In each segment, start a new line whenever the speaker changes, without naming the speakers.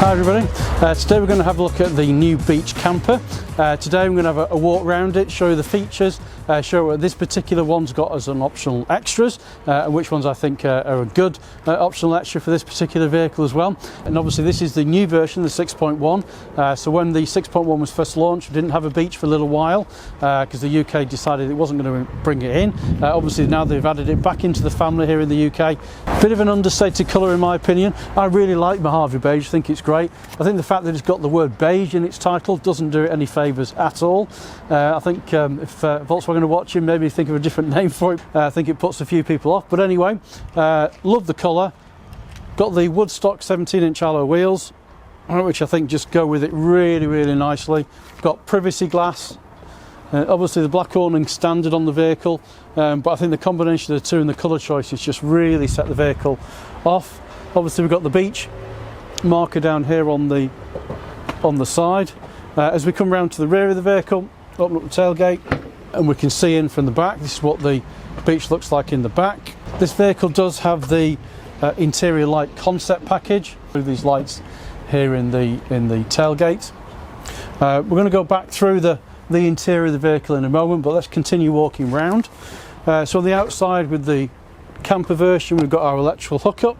Hi everybody, today we're going to have a look at the new Beach camper. Today I'm going to have a walk around it, show you the features, show what this particular one's got as an optional extras, and which ones I think are a good optional extra for this particular vehicle as well. And obviously this is the new version, the 6.1. So when the 6.1 was first launched, we didn't have a Beach for a little while because the UK decided it wasn't going to bring it in. Obviously now they've added it back into the family here in the UK. Bit of an understated colour in my opinion. I really like Mojave Beige, I think it's great. I think the fact that it's got the word beige in its title doesn't do it any favours at all. I think if Volkswagen are watching, maybe think of a different name for it. I think it puts a few people off. But anyway, love the colour. Got the Woodstock 17-inch alloy wheels, which I think just go with it really, really nicely. Got privacy glass. Obviously the black awning standard on the vehicle, but I think the combination of the two and the colour choices just really set the vehicle off. Obviously we've got the Beach marker down here on the side. As we come round to the rear of the vehicle, open up the tailgate and we can see in from the back. This is what the Beach looks like in the back. This vehicle does have the interior light concept package with these lights here in the tailgate. We're going to go back through the interior of the vehicle in a moment, but let's continue walking round. So on the outside with the camper version, we've got our electrical hookup,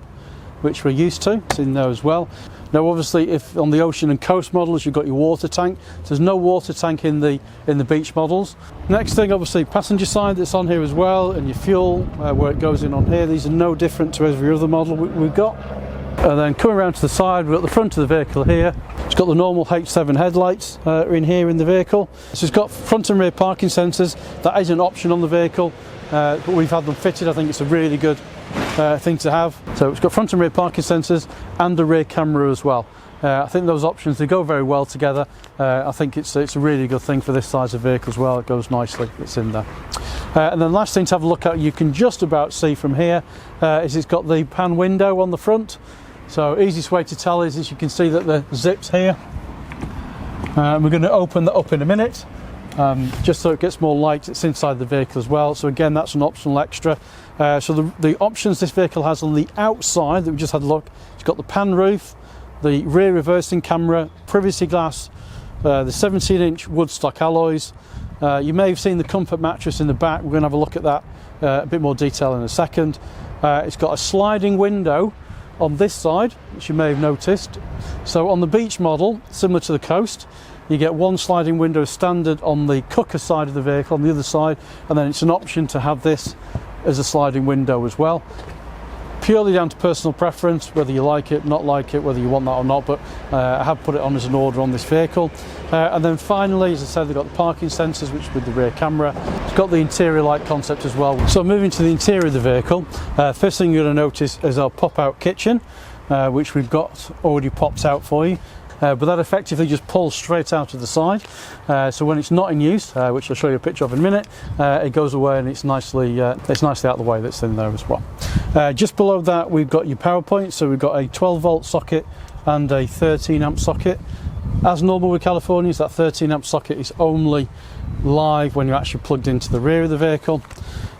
which we're used to. It's in there as well. Now obviously if on the Ocean and Coast models you've got your water tank, so there's no water tank in the Beach models. Next thing, obviously passenger side that's on here as well, and your fuel where it goes in on here. These are no different to every other model we've got. And then coming around to the side, we've got the front of the vehicle here. It's got the normal H7 headlights in here in the vehicle. So it's got front and rear parking sensors. That is an option on the vehicle, but we've had them fitted. I think it's a really good thing to have. So it's got front and rear parking sensors and a rear camera as well. I think those options, they go very well together. I think it's a really good thing for this size of vehicle as well. It goes nicely, it's in there. And then last thing to have a look at, you can just about see from here, is it's got the pan window on the front. So easiest way to tell is you can see that the zips here. We're going to open that up in a minute, just so it gets more light. It's inside the vehicle as well. So again, that's an optional extra. So the options this vehicle has on the outside that we just had a look, it's got the pan roof, the rear reversing camera, privacy glass, the 17-inch Woodstock alloys. You may have seen the comfort mattress in the back. We're going to have a look at that a bit more detail in a second. It's got a sliding window on this side, which you may have noticed. So on the Beach model, similar to the Coast, you get one sliding window standard on the cooker side of the vehicle, on the other side, and then it's an option to have this as a sliding window as well. Purely down to personal preference, whether you like it, not like it, whether you want that or not, but I have put it on as an order on this vehicle. And then finally, as I said, they've got the parking sensors, which with the rear camera. It's got the interior light concept as well. So moving to the interior of the vehicle, first thing you're going to notice is our pop-out kitchen, which we've got already popped out for you. But that effectively just pulls straight out of the side. So when it's not in use, which I'll show you a picture of in a minute, it goes away and it's nicely out of the way. That's in there as well. Just below that we've got your power point. So we've got a 12-volt socket and a 13-amp socket. As normal with Californians, that 13-amp socket is only live when you're actually plugged into the rear of the vehicle.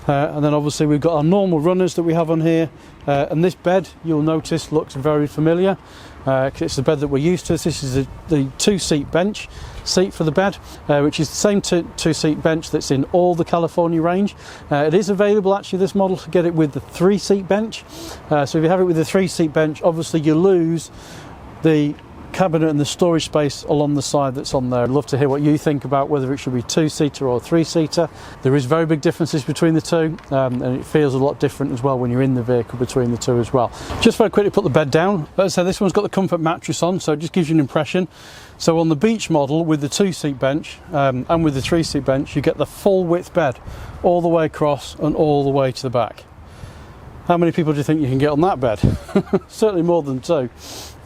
And then obviously we've got our normal runners that we have on here, and this bed, you'll notice, looks very familiar because it's the bed that we're used to. This is the two-seat bench seat for the bed, which is the same two-seat bench that's in all the California range. It is available actually, this model, to get it with the three-seat bench. So if you have it with the three-seat bench, obviously you lose the cabinet and the storage space along the side that's on there. I'd love to hear what you think about whether it should be two-seater or three-seater. There is very big differences between the two, and it feels a lot different as well when you're in the vehicle between the two as well. Just very quickly put the bed down. As I said, this one's got the comfort mattress on, so it just gives you an impression. So on the Beach model with the two-seat bench and with the three-seat bench, you get the full width bed all the way across and all the way to the back. How many people do you think you can get on that bed? Certainly more than two.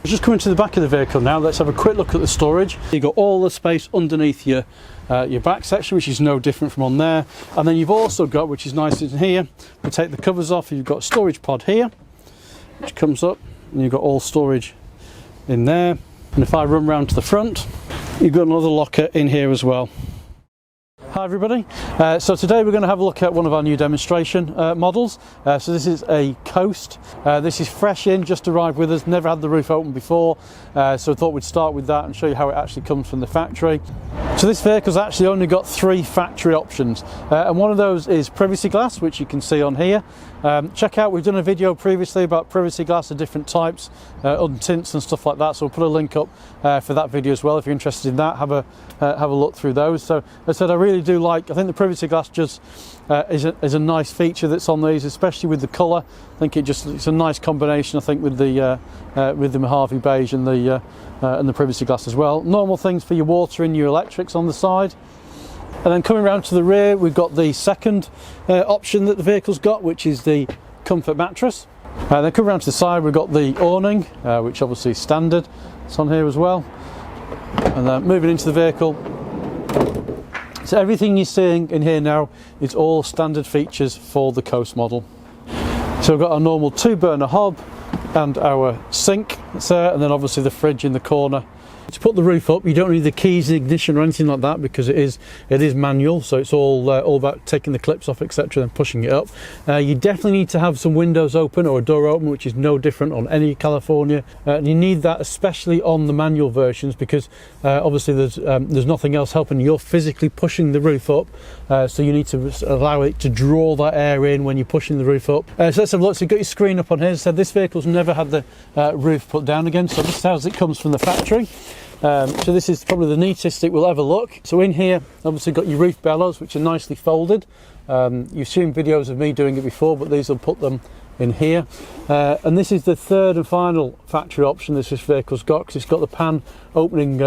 Just coming to the back of the vehicle now, let's have a quick look at the storage. You've got all the space underneath your back section, which is no different from on there. And then you've also got, which is nice in here, we take the covers off, you've got a storage pod here, which comes up, and you've got all storage in there. And if I run round to the front, you've got another locker in here as well. Hi everybody. So today we're going to have a look at one of our new demonstration models. So this is a Coast. This is fresh in, just arrived with us, never had the roof open before, so I thought we'd start with that and show you how it actually comes from the factory. So this vehicle's actually only got 3 factory options, and one of those is privacy glass, which you can see on here. Check out, we've done a video previously about privacy glass of different types, tints and stuff like that, so we'll put a link up for that video as well if you're interested in that. Have a look through those. So as I said, I really do like, I think the privacy glass just is a nice feature that's on these, especially with the colour. I think it's a nice combination, I think, with the Mojave beige and the privacy glass as well. Normal things for your water and your electrics on the side. And then coming around to the rear, we've got the second option that the vehicle's got, which is the comfort mattress. Then coming around to the side, we've got the awning, which obviously is standard. It's on here as well. And then moving into the vehicle, so everything you're seeing in here now is all standard features for the Coast model. So we've got our normal 2-burner hob and our sink that's there, and then obviously the fridge in the corner. To put the roof up, you don't need the keys, ignition or anything like that, because it is manual, so it's all about taking the clips off, etc., and pushing it up. You definitely need to have some windows open or a door open, which is no different on any California. And you need that especially on the manual versions, because obviously there's nothing else helping. You're physically pushing the roof up, so you need to allow it to draw that air in when you're pushing the roof up. So let's have a look. So you've got your screen up on here. So this vehicle's never had the roof put down again, so this is how it comes from the factory. So this is probably the neatest it will ever look. So in here, obviously got your roof bellows, which are nicely folded. You've seen videos of me doing it before, but these will put them in here. And this is the third and final factory option this vehicle's got, because it's got the pan opening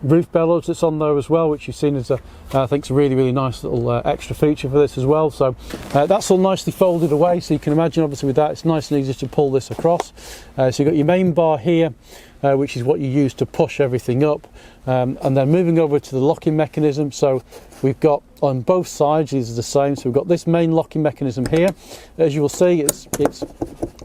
roof bellows that's on there as well, which you've seen as I think is a really nice little extra feature for this as well. So that's all nicely folded away, so you can imagine obviously with that it's nice and easy to pull this across. So you've got your main bar here, which is what you use to push everything up, and then moving over to the locking mechanism. So we've got on both sides, these are the same, so we've got this main locking mechanism here. As you will see, it's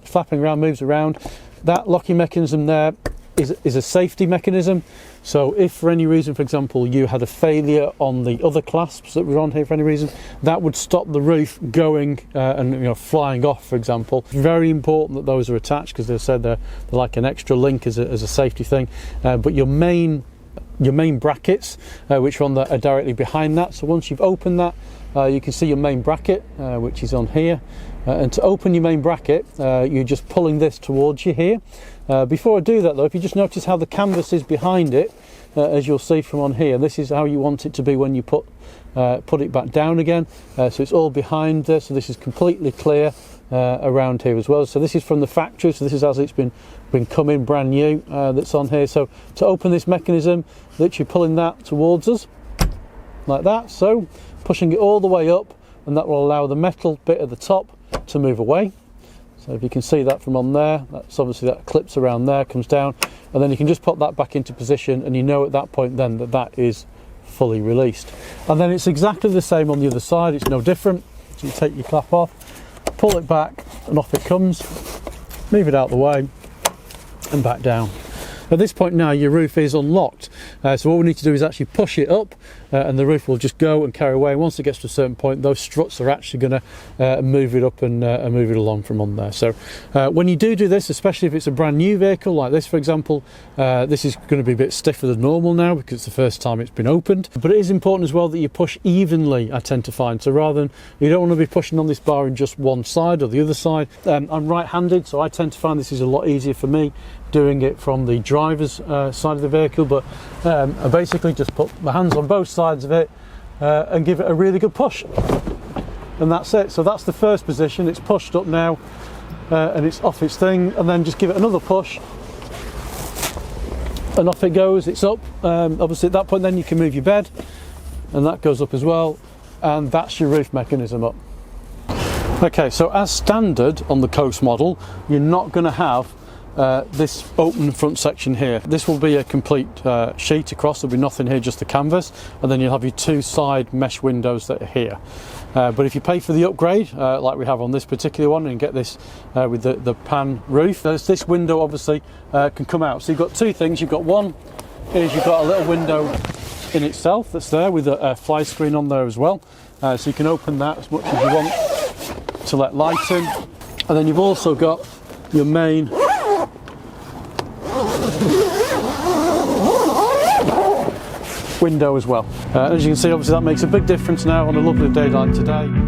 flapping around, moves around. That locking mechanism there is a safety mechanism, so if for any reason, for example, you had a failure on the other clasps that were on here for any reason, that would stop the roof going and flying off, for example. It's very important that those are attached, because they said they're like an extra link as a safety thing. But your main brackets, which are are directly behind that. So once you've opened that, you can see your main bracket, which is on here. And to open your main bracket, you're just pulling this towards you here. Before I do that though, if you just notice how the canvas is behind it, as you'll see from on here, this is how you want it to be when you put it back down again. So it's all behind there, so this is completely clear around here as well. So this is from the factory, so this is as it's been coming brand new, that's on here. So to open this mechanism, literally pulling that towards us like that, so pushing it all the way up, and that will allow the metal bit at the top to move away. So if you can see that from on there, that's obviously that clips around there, comes down, and then you can just put that back into position, and you know at that point then that is fully released. And then it's exactly the same on the other side, it's no different. So you take your clap off, pull it back, and off it comes. Move it out of the way and back down. At this point now your roof is unlocked, so what we need to do is actually push it up, and the roof will just go and carry away. Once it gets to a certain point, those struts are actually going to move it up and move it along from on there. So when you do this, especially if it's a brand new vehicle like this, for example, this is going to be a bit stiffer than normal now because it's the first time it's been opened. But it is important as well that you push evenly, I tend to find. So rather than, you don't want to be pushing on this bar in just one side or the other side. I'm right-handed, so I tend to find this is a lot easier for me doing it from the driver's side of the vehicle, but I basically just put my hands on both sides of it and give it a really good push, and that's it. So that's the first position, it's pushed up now, and it's off its thing, and then just give it another push and off it goes, it's up. Obviously at that point then you can move your bed, and that goes up as well, and that's your roof mechanism up. Okay, so as standard on the Coast model, you're not going to have this open front section here. This will be a complete sheet across, there'll be nothing here, just the canvas, and then you'll have your 2 side mesh windows that are here. But if you pay for the upgrade, like we have on this particular one, and get this with the pan roof, this window obviously can come out. So you've got 2 things. You've got one is you've got a little window in itself that's there with a fly screen on there as well. So you can open that as much as you want to let light in. And then you've also got your main window as well. As you can see, obviously that makes a big difference now on a lovely day like today.